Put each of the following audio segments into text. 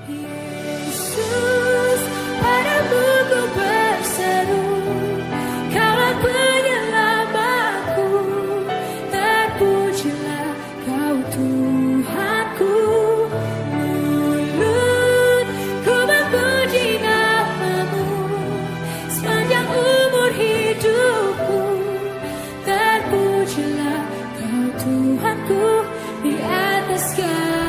Yesus, padamu ku berseru, Kaulah penyelamatku, terpujilah Kau Tuhanku. Mulut ku memuji namamu, sepanjang umur hidupku, terpujilah Kau Tuhanku di atas segala.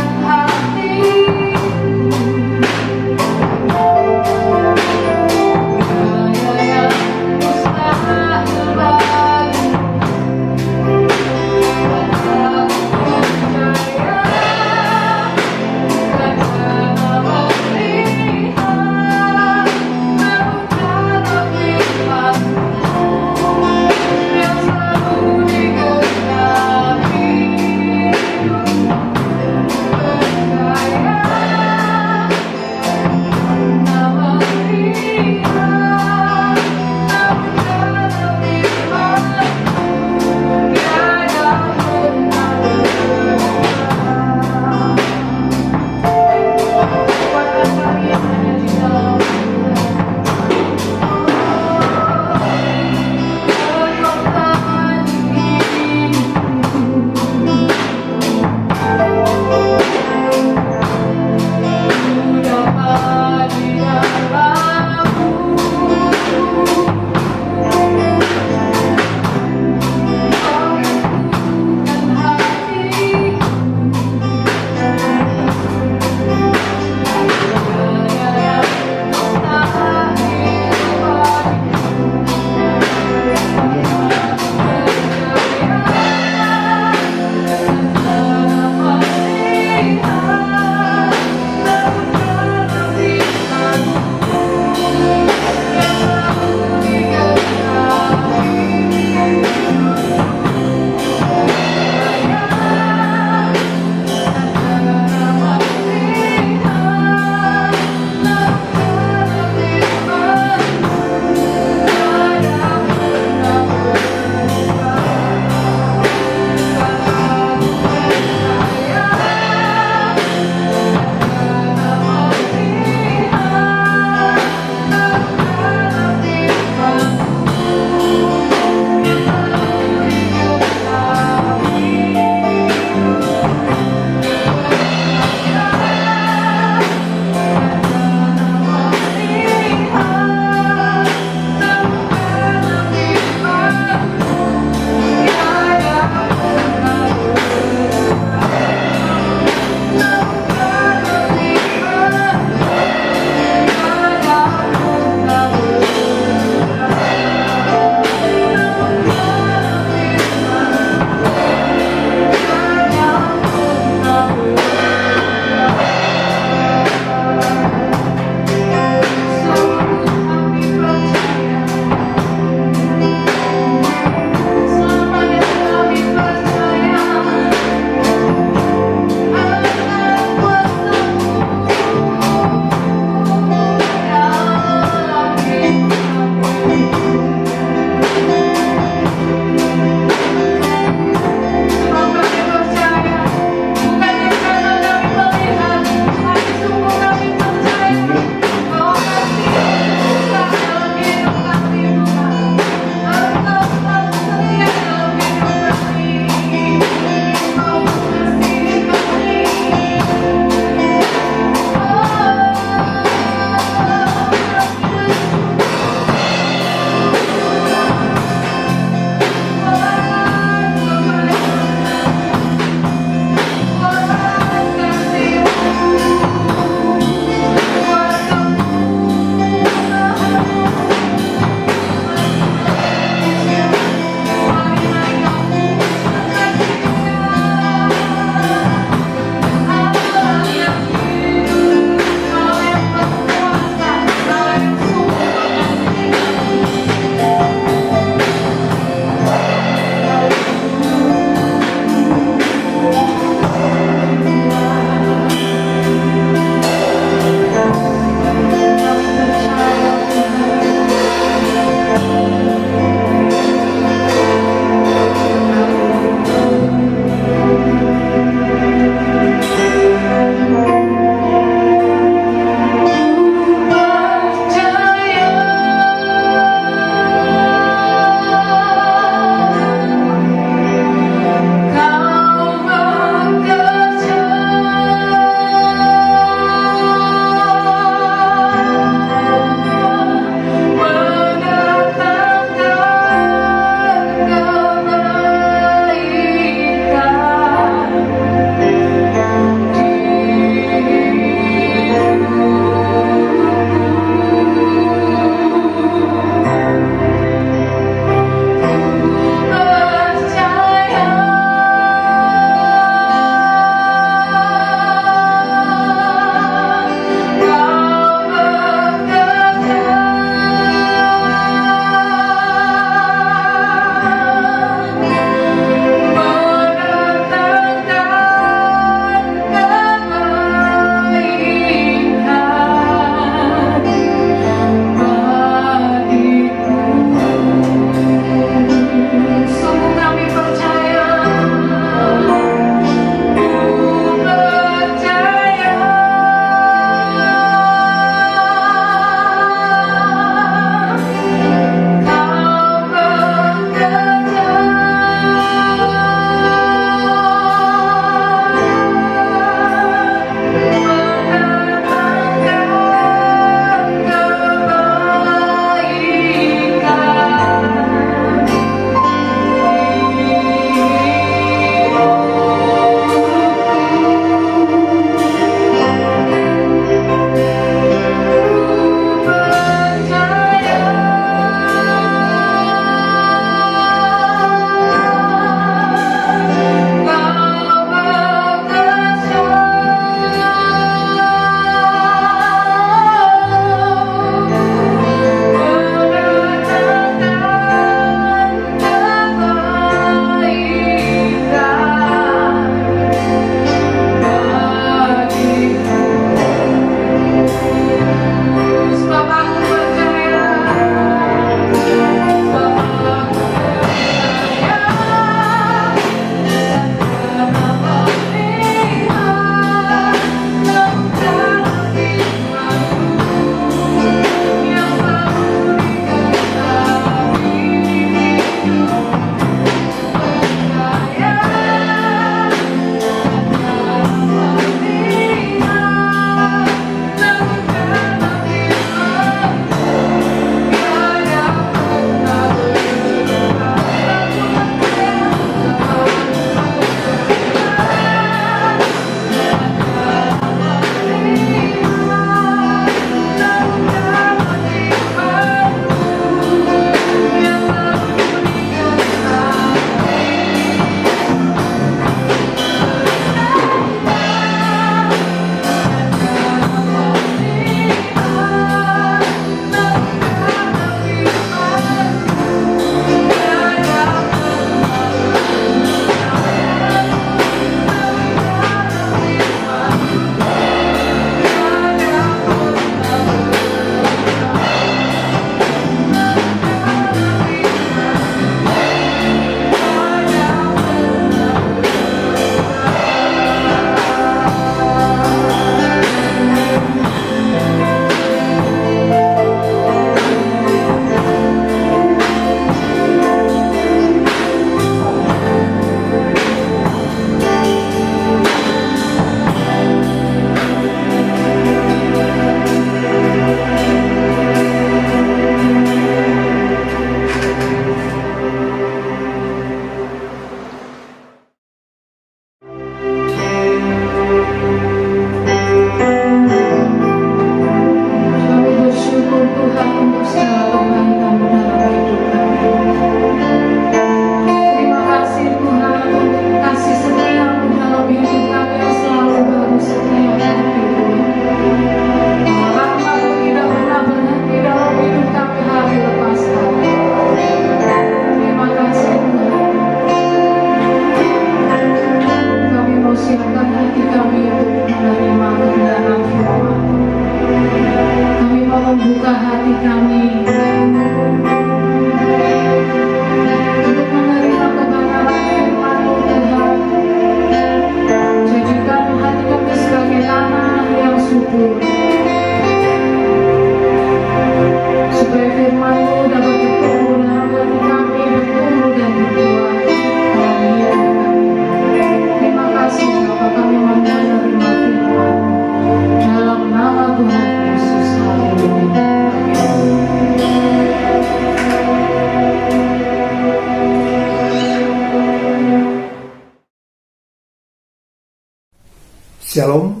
Shalom,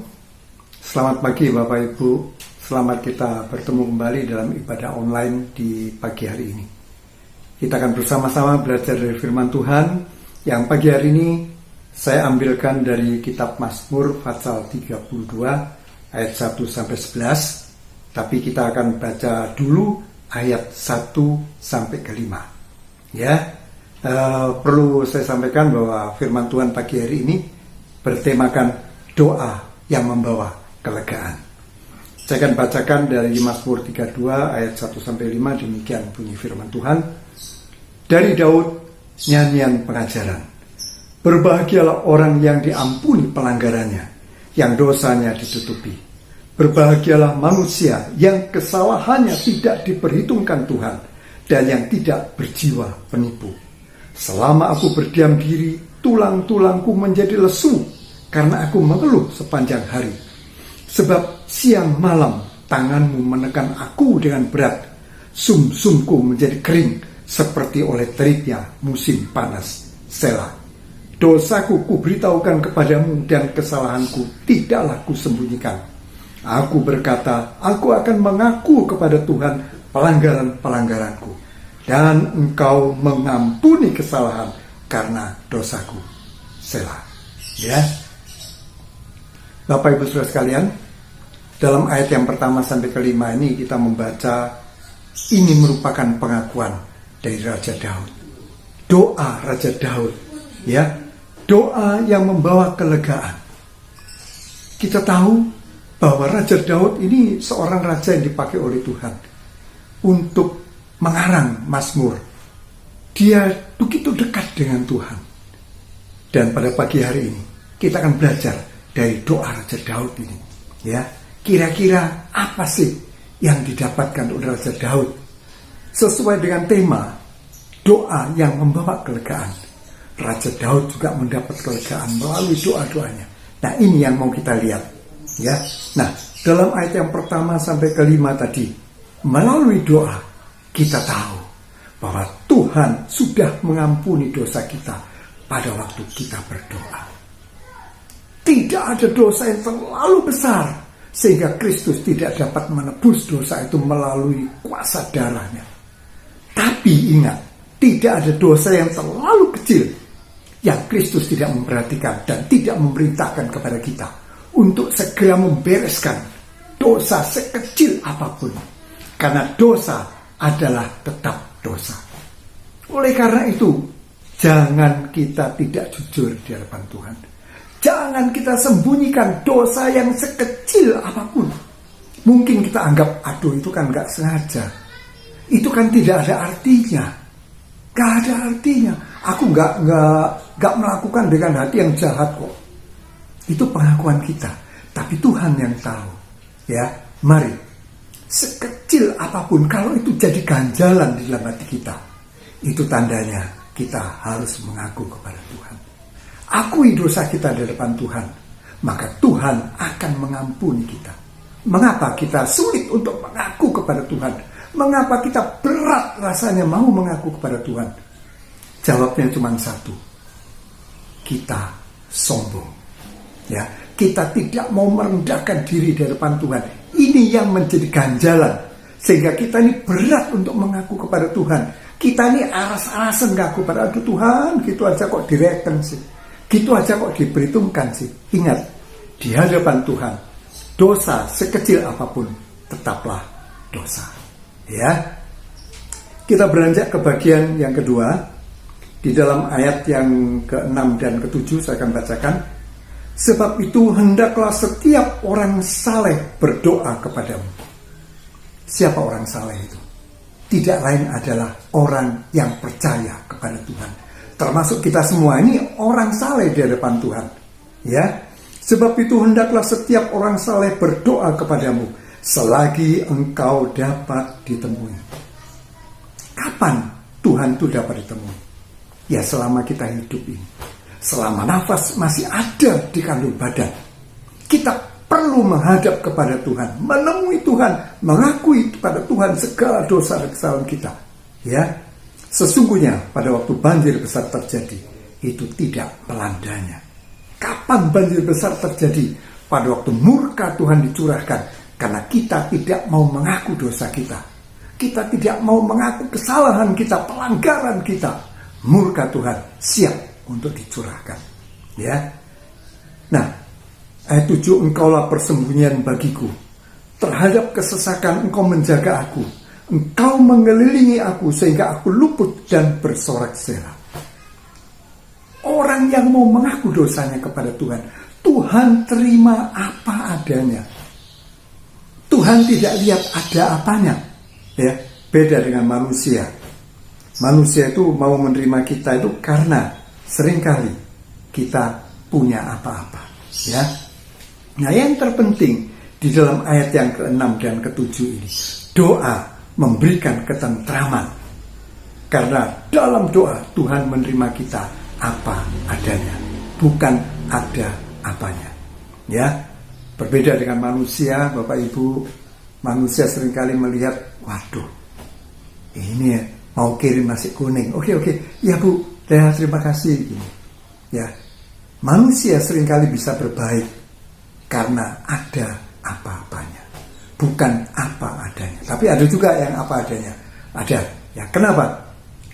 selamat pagi Bapak Ibu. Selamat kita bertemu kembali dalam ibadah online di pagi hari ini. Kita akan bersama-sama belajar dari firman Tuhan yang pagi hari ini saya ambilkan dari kitab Mazmur pasal 32 ayat 1-11. Tapi kita akan baca dulu ayat 1 sampai ke 5. Ya, perlu saya sampaikan bahwa firman Tuhan pagi hari ini bertemakan doa yang membawa kelegaan. Saya akan bacakan dari Mazmur 32 ayat 1 sampai 5. Demikian bunyi firman Tuhan. Dari Daud, nyanyian pengajaran. Berbahagialah orang yang diampuni pelanggarannya, yang dosanya ditutupi. Berbahagialah manusia yang kesalahannya tidak diperhitungkan Tuhan, dan yang tidak berjiwa penipu. Selama aku berdiam diri, tulang-tulangku menjadi lesu, karena aku mengeluh sepanjang hari. Sebab siang malam tanganmu menekan aku dengan berat, sumsumku menjadi kering, seperti oleh teriknya musim panas. Selah. Dosaku kuberitahukan kepadamu, dan kesalahanku tidaklah kusembunyikan. Aku berkata, aku akan mengaku kepada Tuhan pelanggaran-pelanggaranku, dan Engkau mengampuni kesalahan karena dosaku. Selah. Ya, Bapak Ibu Saudara sekalian, dalam ayat yang pertama sampai kelima ini kita membaca ini merupakan pengakuan dari Raja Daud. Doa Raja Daud, ya, doa yang membawa kelegaan. Kita tahu bahwa Raja Daud ini seorang raja yang dipakai oleh Tuhan untuk mengarang Mazmur. Dia begitu dekat dengan Tuhan. Dan pada pagi hari ini kita akan belajar dari doa Raja Daud ini. Ya, kira-kira apa sih yang didapatkan oleh Raja Daud? Sesuai dengan tema doa yang membawa kelegaan. Raja Daud juga mendapat kelegaan melalui doa-doanya. Nah, ini yang mau kita lihat. Ya, nah, dalam ayat yang pertama sampai kelima tadi, melalui doa kita tahu bahwa Tuhan sudah mengampuni dosa kita pada waktu kita berdoa. Tidak ada dosa yang terlalu besar sehingga Kristus tidak dapat menebus dosa itu melalui kuasa darahnya. Tapi ingat, tidak ada dosa yang terlalu kecil yang Kristus tidak memperhatikan dan tidak memerintahkan kepada kita untuk segera membereskan dosa sekecil apapun. Karena dosa adalah tetap dosa. Oleh karena itu, jangan kita tidak jujur di hadapan Tuhan. Jangan kita sembunyikan dosa yang sekecil apapun. Mungkin kita anggap, aduh itu kan gak sengaja. Itu kan tidak ada artinya. Gak ada artinya. Aku gak melakukan dengan hati yang jahat kok. Itu pengakuan kita. Tapi Tuhan yang tahu. Ya, mari. Sekecil apapun, kalau itu jadi ganjalan di dalam hati kita, itu tandanya kita harus mengaku kepada Tuhan. Akui dosa kita di depan Tuhan, maka Tuhan akan mengampuni kita. Mengapa kita sulit untuk mengaku kepada Tuhan? Mengapa kita berat rasanya mau mengaku kepada Tuhan? Jawabnya cuma satu. Kita sombong. Ya, kita tidak mau merendahkan diri di hadapan Tuhan. Ini yang menjadi ganjalan sehingga kita ini berat untuk mengaku kepada Tuhan. Kita ini aras-arasan ngaku pada Tuhan, gitu aja kok direken sih. Gitu aja kok diperhitungkan sih. Ingat, di hadapan Tuhan, dosa sekecil apapun tetaplah dosa. Ya. Kita beranjak ke bagian yang kedua. Di dalam ayat yang ke-6 dan ke-7 saya akan bacakan. Sebab itu hendaklah setiap orang saleh berdoa kepadamu. Siapa orang saleh itu? Tidak lain adalah orang yang percaya kepada Tuhan. Termasuk kita semua ini orang saleh di hadapan Tuhan. Ya, sebab itu hendaklah setiap orang saleh berdoa kepadamu selagi engkau dapat ditemui. Kapan Tuhan itu dapat ditemui? Ya, selama kita hidup ini. Selama nafas masih ada di kandung badan, kita perlu menghadap kepada Tuhan, menemui Tuhan, mengakui kepada Tuhan segala dosa dan kesalahan kita. Ya, sesungguhnya pada waktu banjir besar terjadi, itu tidak melandanya. Kapan banjir besar terjadi? pada waktu murka Tuhan dicurahkan karena kita tidak mau mengaku dosa kita. Kita tidak mau mengaku kesalahan kita, pelanggaran kita. Murka Tuhan siap untuk dicurahkan. Ya. Nah, ayat 7, engkaulah persembunyian bagiku. Terhadap kesesakan engkau menjaga aku. Engkau mengelilingi aku sehingga aku luput dan bersorak-sorai. Orang yang mau mengaku dosanya kepada Tuhan, Tuhan terima apa adanya. Tuhan tidak lihat ada apanya. Ya, beda dengan manusia. Manusia itu mau menerima kita itu karena seringkali kita punya apa-apa. Ya. Nah, yang terpenting di dalam ayat yang ke-6 dan ke-7 ini, doa memberikan ketentraman. Karena dalam doa Tuhan menerima kita apa adanya, bukan ada apanya. Ya, berbeda dengan manusia, Bapak Ibu. Manusia seringkali melihat, waduh, ini mau kirim nasi kuning. Oke, ya Bu, terima kasih. Gini. Ya, manusia seringkali bisa berbaik karena ada apa-apanya, bukan apa adanya. Tapi ada juga yang apa adanya. Ada. Ya, kenapa?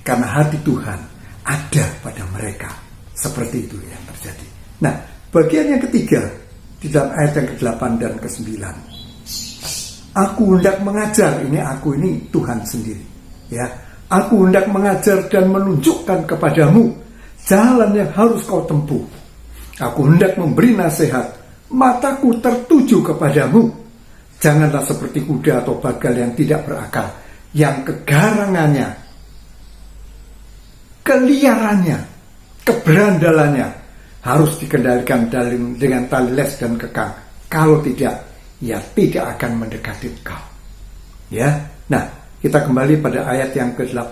Karena hati Tuhan ada pada mereka. Seperti itu yang terjadi. Nah, bagian yang ketiga di dalam ayat yang ke-8 dan ke-9. Aku hendak mengajar, aku ini Tuhan sendiri. Ya, aku hendak mengajar dan menunjukkan kepadamu jalan yang harus kau tempuh. Aku hendak memberi nasihat, mataku tertuju kepadamu. Janganlah seperti kuda atau bagal yang tidak berakal, yang kegarangannya, keliarannya, keberandalannya harus dikendalikan dengan tali les dan kekang. Kalau tidak, ia tidak akan mendekati kau. Ya, nah kita kembali pada ayat yang ke-8.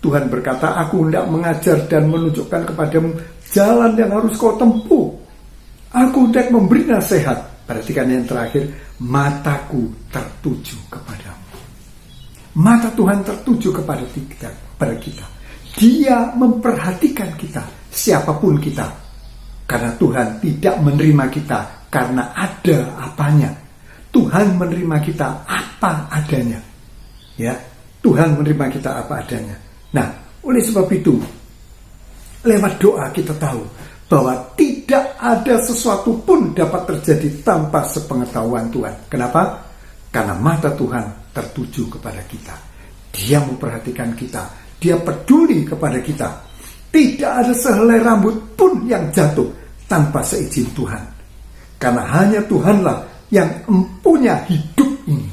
Tuhan berkata, aku hendak mengajar dan menunjukkan kepadamu jalan yang harus kau tempuh. Aku hendak memberi nasihat. Perhatikan yang terakhir, mataku tertuju kepadamu. Mata Tuhan tertuju kepada kita. Dia memperhatikan kita, siapapun kita. Karena Tuhan tidak menerima kita karena ada apanya. Tuhan menerima kita apa adanya. Ya, Tuhan menerima kita apa adanya. Nah, oleh sebab itu, lewat doa kita tahu bahwa tidak ada sesuatu pun dapat terjadi tanpa sepengetahuan Tuhan. Kenapa? Karena mata Tuhan tertuju kepada kita. Dia memperhatikan kita. Dia peduli kepada kita. Tidak ada sehelai rambut pun yang jatuh tanpa seizin Tuhan. Karena hanya Tuhanlah yang mempunyai hidup ini.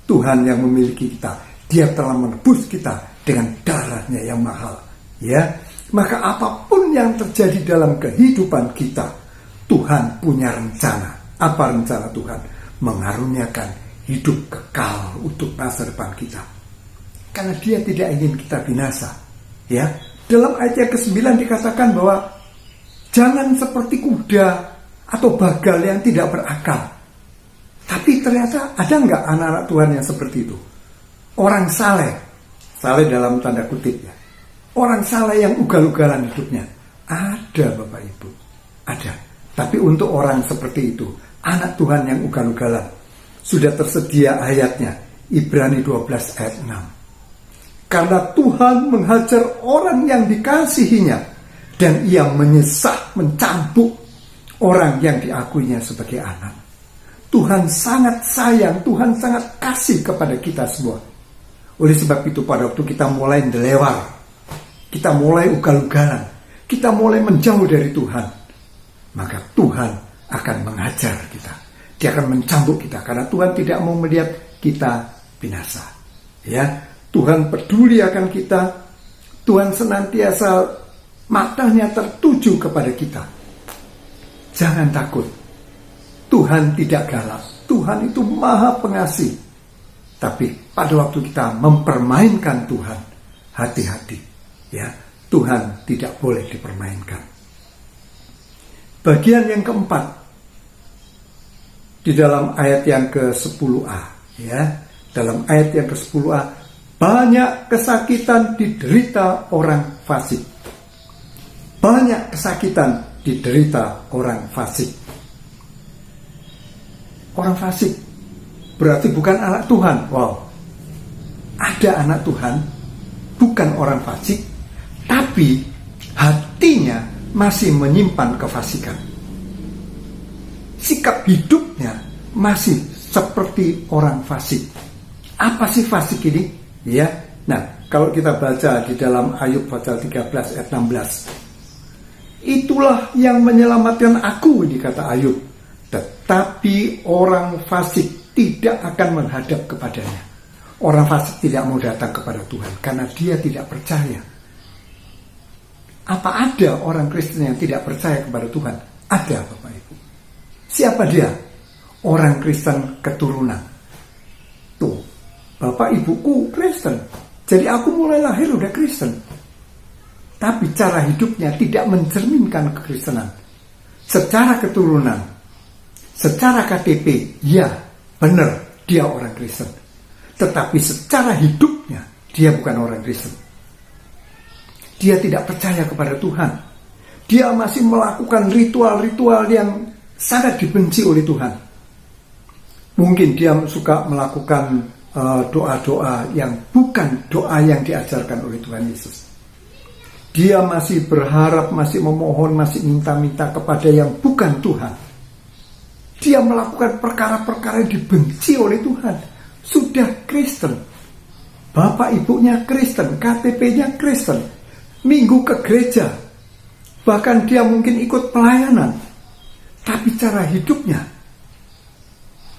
Tuhan yang memiliki kita. Dia telah menebus kita dengan darahnya yang mahal. Ya, maka apapun yang terjadi dalam kehidupan kita, Tuhan punya rencana. Apa rencana Tuhan? Mengaruniakan hidup kekal untuk masa depan kita. Karena Dia tidak ingin kita binasa. Ya, dalam ayat yang ke-9 dikatakan bahwa jangan seperti kuda atau bagal yang tidak berakal. Tapi ternyata ada nggak anak-anak Tuhan yang seperti itu? Orang saleh dalam tanda kutip ya. Orang saleh yang ugal-ugalan hidupnya. Ada Bapak Ibu, ada. Tapi untuk orang seperti itu, anak Tuhan yang ugal-ugalan, sudah tersedia ayatnya, Ibrani 12 ayat 6. Karena Tuhan menghajar orang yang dikasihinya, dan Ia mencambuk orang yang diakuinya sebagai anak. Tuhan sangat sayang, Tuhan sangat kasih kepada kita semua. Oleh sebab itu pada waktu kita mulai delewar, kita mulai ugal-ugalan, kita mulai menjauh dari Tuhan, maka Tuhan akan menghajar kita. Dia akan mencambuk kita karena Tuhan tidak mau melihat kita binasa. Ya, Tuhan peduli akan kita. Tuhan senantiasa matanya tertuju kepada kita. Jangan takut. Tuhan tidak galak. Tuhan itu maha pengasih. Tapi pada waktu kita mempermainkan Tuhan, hati-hati. Ya, Tuhan tidak boleh dipermainkan. Bagian yang keempat di dalam ayat yang ke-10a, ya, dalam ayat yang ke-10a, banyak kesakitan diderita orang fasik. Banyak kesakitan diderita orang fasik. orang fasik, berarti bukan anak Tuhan. Wow. Ada anak Tuhan, bukan orang fasik, tapi hatinya masih menyimpan kefasikan. Sikap hidupnya masih seperti orang fasik. Apa sih fasik ini? Ya. Nah, kalau kita baca di dalam Ayub pasal 13 ayat 16. Itulah yang menyelamatkan aku, dikata Ayub. Tetapi orang fasik tidak akan menghadap kepadanya. Orang fasik tidak mau datang kepada Tuhan karena dia tidak percaya. Apa ada orang Kristen yang tidak percaya kepada Tuhan? Ada, Bapak Ibu. Siapa dia? Orang Kristen keturunan. Tuh, Bapak Ibuku Kristen. Jadi aku mulai lahir udah Kristen. Tapi cara hidupnya tidak mencerminkan kekristenan. Secara keturunan, secara KTP, ya benar dia orang Kristen. Tetapi secara hidupnya dia bukan orang Kristen. Dia tidak percaya kepada Tuhan. Dia masih melakukan ritual-ritual yang sangat dibenci oleh Tuhan. Mungkin dia suka melakukan doa-doa yang bukan doa yang diajarkan oleh Tuhan Yesus. Dia masih berharap, masih memohon, masih minta-minta kepada yang bukan Tuhan. Dia melakukan perkara-perkara yang dibenci oleh Tuhan. Sudah Kristen, bapak ibunya Kristen, KTP-nya Kristen, minggu ke gereja, bahkan dia mungkin ikut pelayanan, tapi cara hidupnya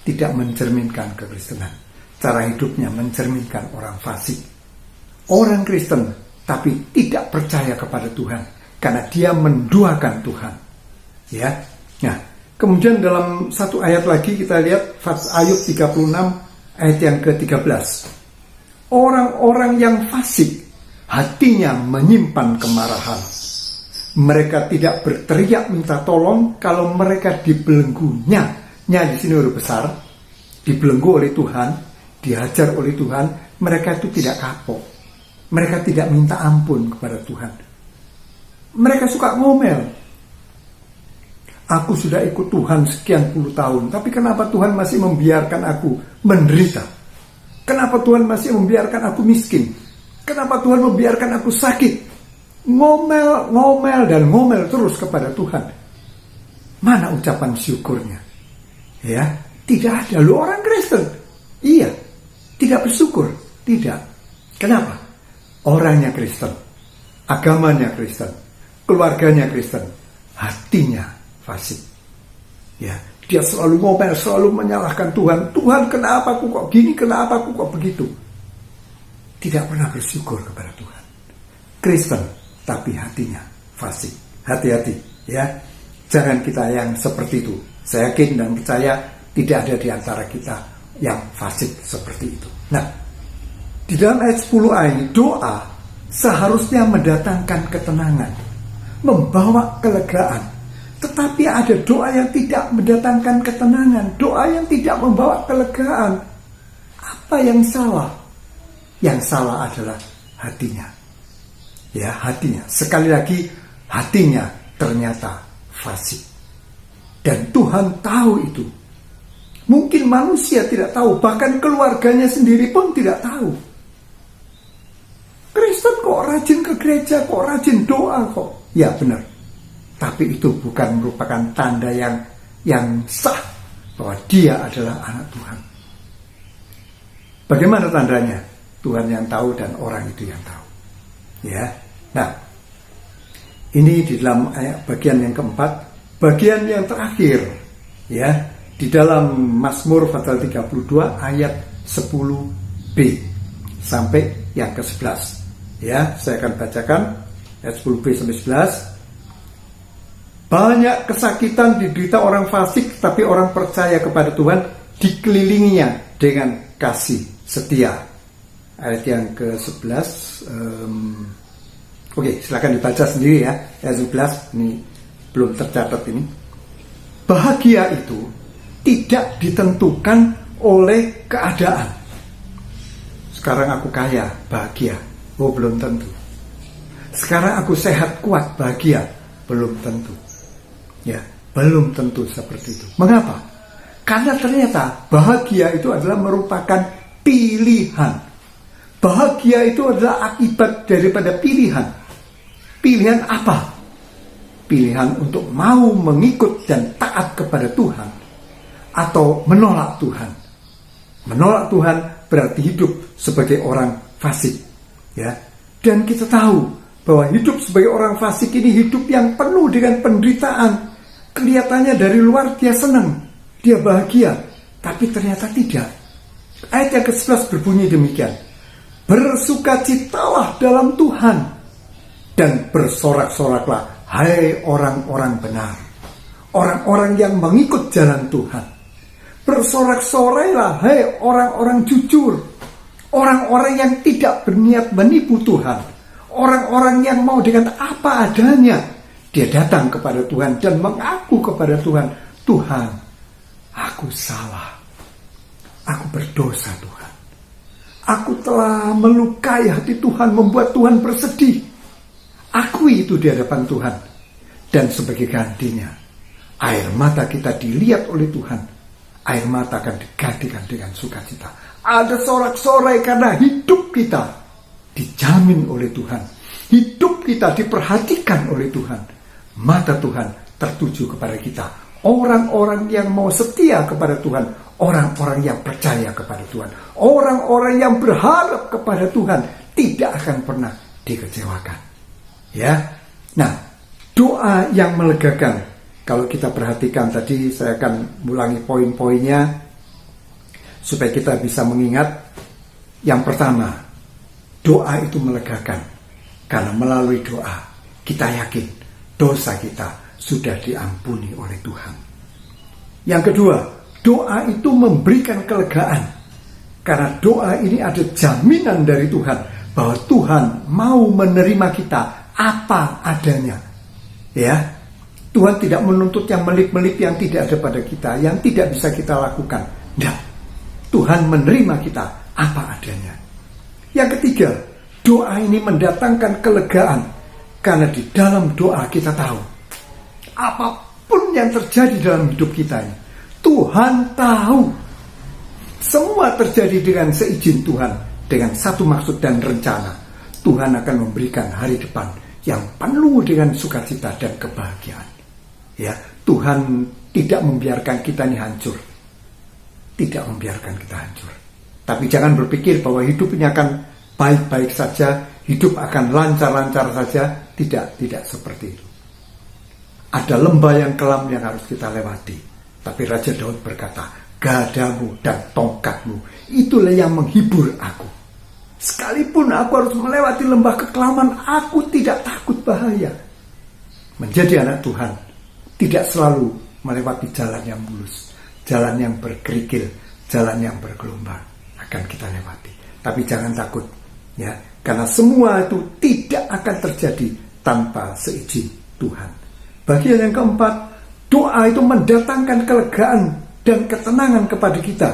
tidak mencerminkan kekristenan. Cara hidupnya mencerminkan orang fasik. Orang Kristen tapi tidak percaya kepada Tuhan karena dia menduakan Tuhan. Ya. Nah, kemudian dalam satu ayat lagi kita lihat Ayub 36 ayat yang ke-13. Orang-orang yang fasik hatinya menyimpan kemarahan. Mereka tidak berteriak minta tolong kalau mereka dibelenggunya. Nya di sini huruf besar. Dibelenggu oleh Tuhan, dihajar oleh Tuhan, mereka itu tidak kapok. Mereka tidak minta ampun kepada Tuhan. Mereka suka ngomel. Aku sudah ikut Tuhan sekian puluh tahun, tapi kenapa Tuhan masih membiarkan aku menderita? Kenapa Tuhan masih membiarkan aku miskin? Kenapa Tuhan membiarkan aku sakit? Ngomel terus kepada Tuhan. Mana ucapan syukurnya? Ya, tidak ada. Lu orang Kristen. Iya, tidak bersyukur. Tidak. Kenapa? Orangnya Kristen, agamanya Kristen, keluarganya Kristen, hatinya fasik. Ya, dia selalu ngomel, selalu menyalahkan Tuhan. Tuhan, kenapa aku kok gini? Kenapa aku kok begitu? Tidak pernah bersyukur kepada Tuhan. Kristen, tapi hatinya fasik. Hati-hati, ya. Jangan kita yang seperti itu. Saya yakin dan percaya tidak ada di antara kita yang fasik seperti itu. Nah, di dalam ayat 10a ini, doa seharusnya mendatangkan ketenangan, membawa kelegaan. Tetapi ada doa yang tidak mendatangkan ketenangan, doa yang tidak membawa kelegaan. Apa yang salah? Yang salah adalah hatinya. Ya, hatinya. Sekali lagi, hatinya ternyata fasik. Dan Tuhan tahu itu. Mungkin manusia tidak tahu, bahkan keluarganya sendiri pun tidak tahu. Kristen kok rajin ke gereja, kok rajin doa kok. Ya benar. Tapi itu bukan merupakan tanda yang sah bahwa dia adalah anak Tuhan. Bagaimana tandanya? Tuhan yang tahu dan orang itu yang tahu. Ya. Nah, ini di dalam ayat bagian yang keempat, bagian yang terakhir, ya, di dalam Mazmur pasal 32 ayat 10b sampai yang ke-11. Ya, saya akan bacakan ayat 10b sampai 11. Banyak kesakitan diderita orang fasik, tapi orang percaya kepada Tuhan dikelilinginya dengan kasih setia. Ayat yang ke-11. Oke, silakan dibaca sendiri ya. Ayat 11 ini belum tercatat ini. Bahagia itu tidak ditentukan oleh keadaan. Sekarang aku kaya, bahagia. Oh, belum tentu. Sekarang aku sehat, kuat, bahagia. Belum tentu. Ya, belum tentu seperti itu. Mengapa? Karena ternyata bahagia itu adalah merupakan pilihan. Bahagia itu adalah akibat daripada pilihan. Pilihan apa? Pilihan untuk mau mengikut dan taat kepada Tuhan atau menolak Tuhan. Menolak Tuhan berarti hidup sebagai orang fasik, ya. Dan kita tahu bahwa hidup sebagai orang fasik ini hidup yang penuh dengan penderitaan. Kelihatannya dari luar dia senang, dia bahagia, tapi ternyata tidak. Ayat yang ke-11 berbunyi demikian. Bersukacitalah dalam Tuhan dan bersorak-soraklah, hai orang-orang benar, orang-orang yang mengikut jalan Tuhan. Bersorak-sorailah, hai orang-orang jujur, orang-orang yang tidak berniat menipu Tuhan, orang-orang yang mau dengan apa adanya dia datang kepada Tuhan dan mengaku kepada Tuhan, Tuhan, aku salah, aku berdosa Tuhan, aku telah melukai hati Tuhan, membuat Tuhan bersedih. Akui itu di hadapan Tuhan, dan sebagai gantinya air mata kita dilihat oleh Tuhan. Air mata akan digantikan dengan sukacita. Ada sorak-sorai karena hidup kita dijamin oleh Tuhan. Hidup kita diperhatikan oleh Tuhan. Mata Tuhan tertuju kepada kita. Orang-orang yang mau setia kepada Tuhan. Orang-orang yang percaya kepada Tuhan. Orang-orang yang berharap kepada Tuhan tidak akan pernah dikecewakan. Ya. Nah, doa yang melegakan. Kalau kita perhatikan tadi, saya akan ulangi poin-poinnya supaya kita bisa mengingat. Yang pertama, doa itu melegakan. Karena melalui doa, kita yakin dosa kita sudah diampuni oleh Tuhan. Yang kedua, doa itu memberikan kelegaan. Karena doa ini ada jaminan dari Tuhan bahwa Tuhan mau menerima kita apa adanya. Ya. Tuhan tidak menuntut yang melip-melip yang tidak ada pada kita, yang tidak bisa kita lakukan. Tidak. Tuhan menerima kita apa adanya. Yang ketiga, doa ini mendatangkan kelegaan. Karena di dalam doa kita tahu, apapun yang terjadi dalam hidup kita ini, Tuhan tahu. Semua terjadi dengan seizin Tuhan, dengan satu maksud dan rencana. Tuhan akan memberikan hari depan yang penuh dengan sukacita dan kebahagiaan. Ya, Tuhan tidak membiarkan kita ini hancur. Tidak membiarkan kita hancur. Tapi jangan berpikir bahwa hidup ini akan baik-baik saja, hidup akan lancar-lancar saja. Tidak seperti itu. Ada lembah yang kelam yang harus kita lewati. Tapi Raja Daud berkata, gadamu dan tongkatmu, itulah yang menghibur aku. Sekalipun aku harus melewati lembah kekelaman, aku tidak takut bahaya. Menjadi anak Tuhan tidak selalu melewati jalan yang mulus, jalan yang berkerikil, jalan yang bergelombang akan kita lewati. Tapi jangan takut, ya, karena semua itu tidak akan terjadi tanpa seizin Tuhan. Bagian yang keempat, doa itu mendatangkan kelegaan dan ketenangan kepada kita.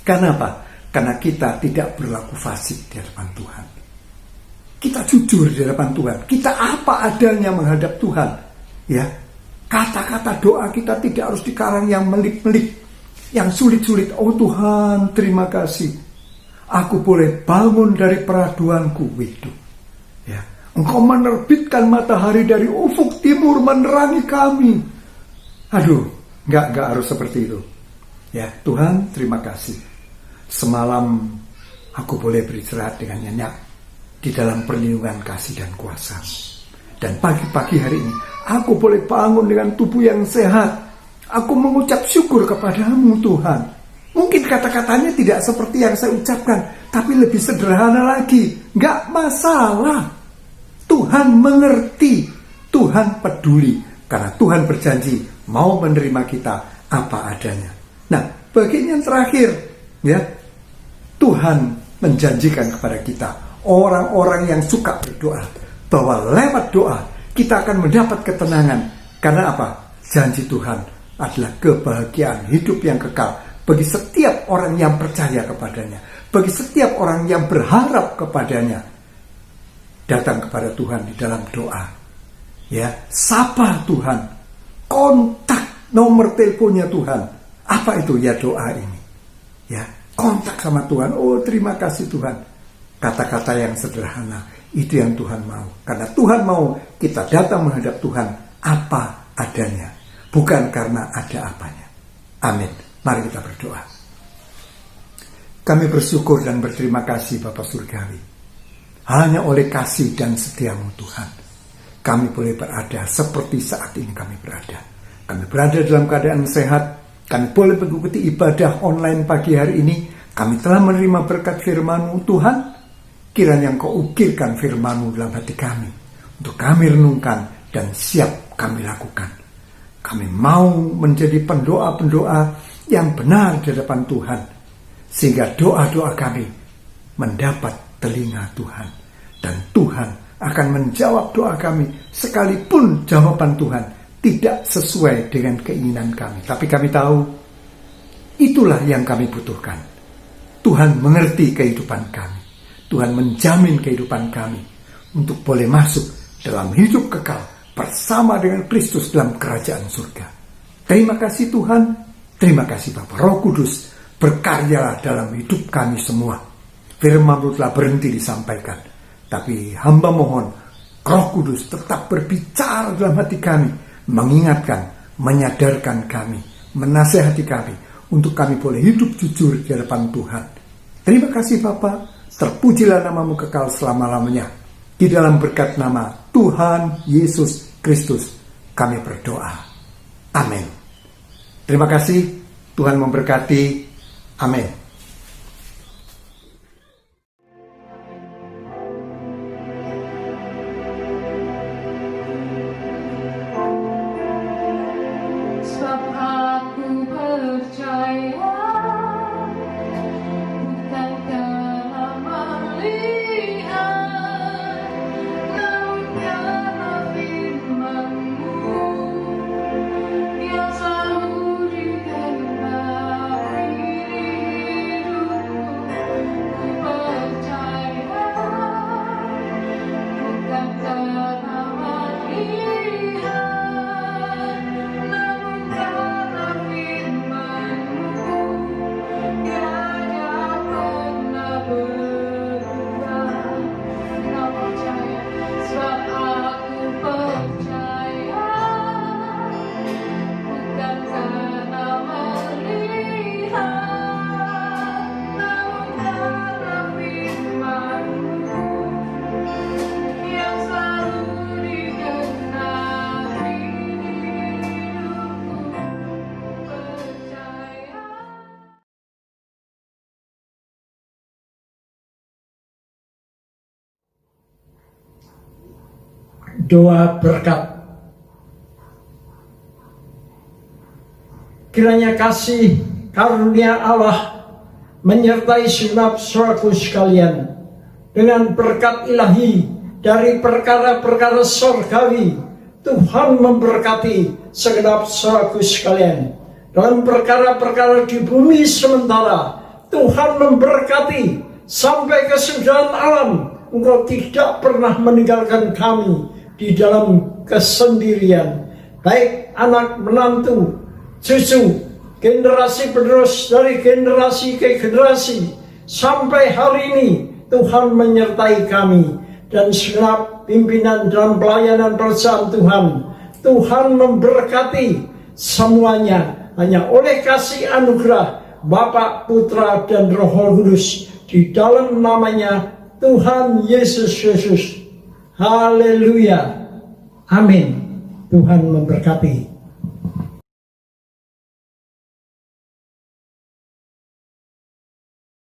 Karena apa? Karena kita tidak berlaku fasik di hadapan Tuhan. Kita jujur di hadapan Tuhan. Kita apa adanya menghadap Tuhan, ya. Kata-kata doa kita tidak harus dikarang yang melip-melip, yang sulit-sulit. Oh Tuhan, terima kasih. Aku boleh bangun dari peraduanku. Itu. Ya. Engkau menerbitkan matahari dari ufuk timur menerangi kami. Aduh, enggak harus seperti itu. Ya, Tuhan, terima kasih. Semalam aku boleh beristirahat dengan nyenyak di dalam perlindungan kasih dan kuasa. Dan pagi-pagi hari ini aku boleh bangun dengan tubuh yang sehat. Aku mengucap syukur kepadamu Tuhan. Mungkin kata-katanya tidak seperti yang saya ucapkan, tapi lebih sederhana lagi. Gak masalah. Tuhan mengerti. Tuhan peduli. Karena Tuhan berjanji mau menerima kita apa adanya. Nah, bagian yang terakhir, ya, Tuhan menjanjikan kepada kita, orang-orang yang suka berdoa, bahwa lewat doa kita akan mendapat ketenangan. Karena apa? Janji Tuhan adalah kebahagiaan hidup yang kekal bagi setiap orang yang percaya kepadanya, bagi setiap orang yang berharap kepadanya. Datang kepada Tuhan di dalam doa, ya, sapa Tuhan, kontak nomor teleponnya Tuhan, Apa itu ya doa ini? Ya, kontak sama Tuhan. Oh, terima kasih Tuhan. Kata-kata yang sederhana, itu yang Tuhan mau. Karena Tuhan mau kita datang menghadap Tuhan apa adanya, bukan karena ada apanya. Amin. Mari kita berdoa. Kami bersyukur dan berterima kasih Bapa Surgawi. Hanya oleh kasih dan setiamu Tuhan, kami boleh berada seperti saat ini kami berada. Kami berada dalam keadaan sehat. Kami boleh mengikuti ibadah online pagi hari ini. Kami telah menerima berkat firman-Mu Tuhan. Kiranya Engkau ukirkan firman-Mu dalam hati kami, untuk kami renungkan dan siap kami lakukan. Kami mau menjadi pendoa-pendoa yang benar di hadapan Tuhan, sehingga doa-doa kami mendapat telinga Tuhan. Dan Tuhan akan menjawab doa kami, sekalipun jawaban Tuhan tidak sesuai dengan keinginan kami. Tapi kami tahu, itulah yang kami butuhkan. Tuhan mengerti kehidupan kami. Tuhan menjamin kehidupan kami untuk boleh masuk dalam hidup kekal bersama dengan Kristus dalam kerajaan surga. Terima kasih Tuhan. Terima kasih Bapa. Roh Kudus, berkaryalah dalam hidup kami semua. Firman-Mu telah berhenti disampaikan, tapi hamba mohon Roh Kudus tetap berbicara dalam hati kami, mengingatkan, menyadarkan kami, menasihati kami, untuk kami boleh hidup jujur di hadapan Tuhan. Terima kasih Bapa. Terpujilah nama-Mu kekal selama-lamanya. Di dalam berkat nama Tuhan Yesus Kristus kami berdoa. Amin. Terima kasih. Tuhan memberkati. Amin. Sebab aku percaya bukan karena melihat, namun karena firman-Mu yang selalu digenapi hidupku. Ku percaya bukan karena melihat, namun karena firman-Mu yang tak pernah berubah. Kau percaya, sebab aku percaya bukan karena melihat, namun karena firman-Mu yang selalu digenapi hidupku. Percaya. Doa berkat. Kiranya kasih karunia Allah menyertai segenap saudaraku sekalian, dengan berkat ilahi dari perkara-perkara surgawi. Tuhan memberkati segenap saudaraku sekalian. Dalam perkara-perkara di bumi sementara, Tuhan memberkati sampai kesudahan alam. Engkau tidak pernah meninggalkan kami di dalam kesendirian. Baik anak menantu, cucu, generasi penerus dari generasi ke generasi, sampai hari ini Tuhan menyertai kami dan segenap pimpinan dalam pelayanan pekerjaan Tuhan. Tuhan memberkati semuanya hanya oleh kasih anugerah Bapa, Putra, dan Roh Kudus, di dalam namanya Tuhan Yesus Kristus. Haleluya. Amin. Tuhan memberkati.